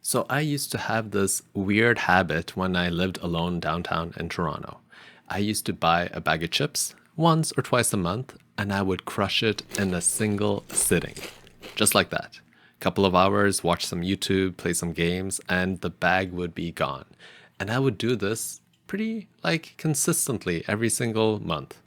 So I used to have this weird habit when I lived alone downtown in Toronto. I used to buy a bag of chips once or twice a month and I would crush it in a single sitting. Just like that. Couple of hours, watch some YouTube, play some games, and the bag would be gone. And I would do this pretty consistently every single month.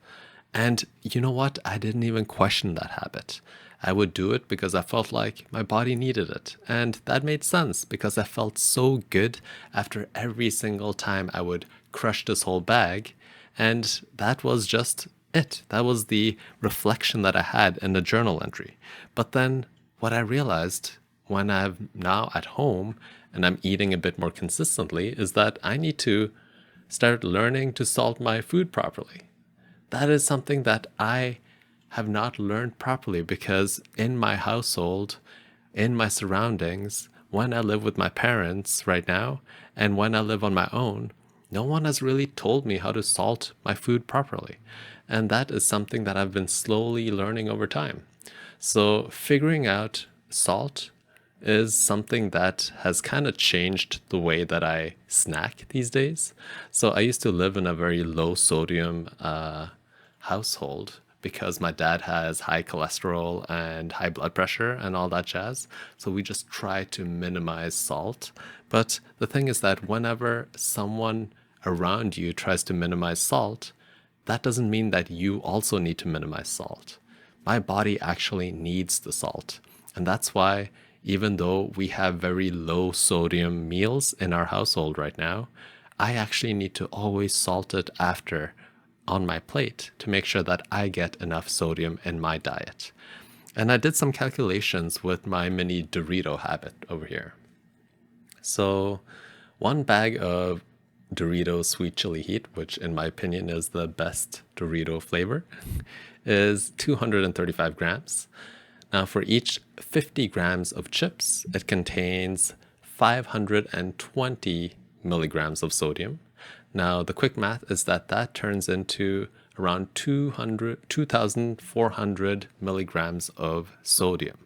And you know what? I didn't even question that habit. I would do it because I felt like my body needed it. And that made sense because I felt so good after every single time I would crush this whole bag. And that was just it. That was the reflection that I had in the journal entry. But then what I realized when I'm now at home and I'm eating a bit more consistently is that I need to start learning to salt my food properly. That is something that I have not learned properly because in my household, in my surroundings, when I live with my parents right now, and when I live on my own, no one has really told me how to salt my food properly. And that is something that I've been slowly learning over time. So figuring out salt is something that has kind of changed the way that I snack these days. So I used to live in a very low sodium household because my dad has high cholesterol and high blood pressure and all that jazz. So we just try to minimize salt. But the thing is that whenever someone around you tries to minimize salt, that doesn't mean that you also need to minimize salt. My body actually needs the salt. And that's why, even though we have very low sodium meals in our household right now, I actually need to always salt it after on my plate to make sure that I get enough sodium in my diet. And I did some calculations with my mini Dorito habit over here. So, one bag of Doritos sweet chili heat, which in my opinion is the best Dorito flavor, is 235 grams. Now, for each 50 grams of chips, it contains 520 milligrams of sodium. Now, the quick math is that that turns into around 2,400 milligrams of sodium.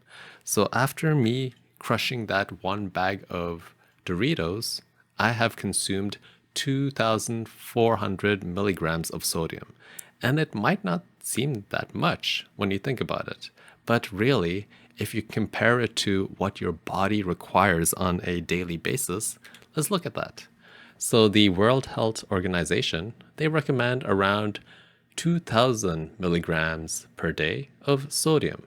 So after me crushing that one bag of Doritos, I have consumed 2,400 milligrams of sodium. And it might not seem that much when you think about it. But really, if you compare it to what your body requires on a daily basis, let's look at that. So the World Health Organization, they recommend around 2,000 milligrams per day of sodium.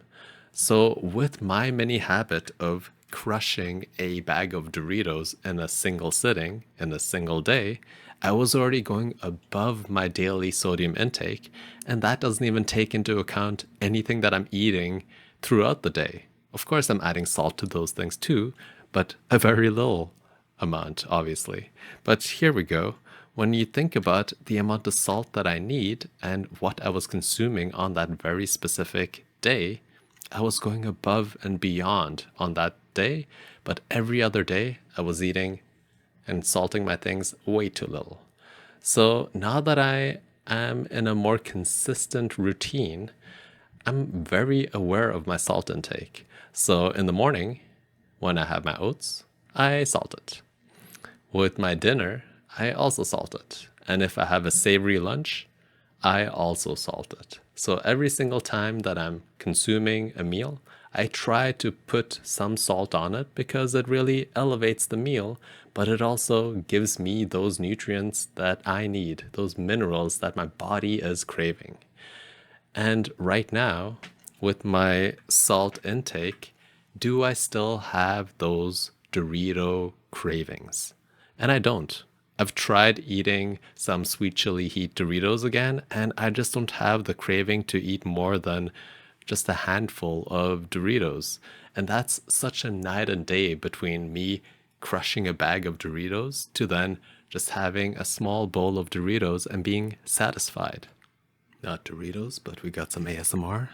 So with my mini habit of crushing a bag of Doritos in a single sitting in a single day, I was already going above my daily sodium intake, and that doesn't even take into account anything that I'm eating throughout the day. Of course, I'm adding salt to those things too, but a very little amount, obviously. But here we go. When you think about the amount of salt that I need and what I was consuming on that very specific day, I was going above and beyond on that day, but every other day I was eating and salting my things way too little. So now that I am in a more consistent routine, I'm very aware of my salt intake. So in the morning, when I have my oats, I salt it. With my dinner, I also salt it. And if I have a savory lunch, I also salt it. So every single time that I'm consuming a meal, I try to put some salt on it because it really elevates the meal, but it also gives me those nutrients that I need, those minerals that my body is craving. And right now, with my salt intake, do I still have those Dorito cravings? And I don't. I've tried eating some sweet chili heat Doritos again, and I just don't have the craving to eat more than just a handful of Doritos. And that's such a night and day between me crushing a bag of Doritos to then just having a small bowl of Doritos and being satisfied. Not Doritos, but we got some ASMR.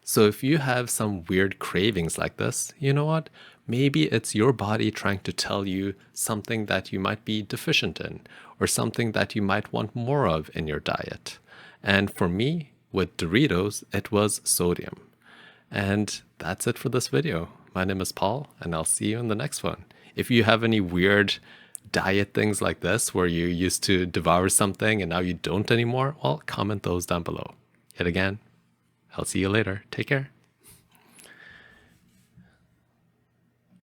So if you have some weird cravings like this, you know what? Maybe it's your body trying to tell you something that you might be deficient in, or something that you might want more of in your diet. And for me, with Doritos, it was sodium. And that's it for this video. My name is Paul, and I'll see you in the next one. If you have any weird diet things like this where you used to devour something and now you don't anymore, well, comment those down below. Yet again, I'll see you later. Take care.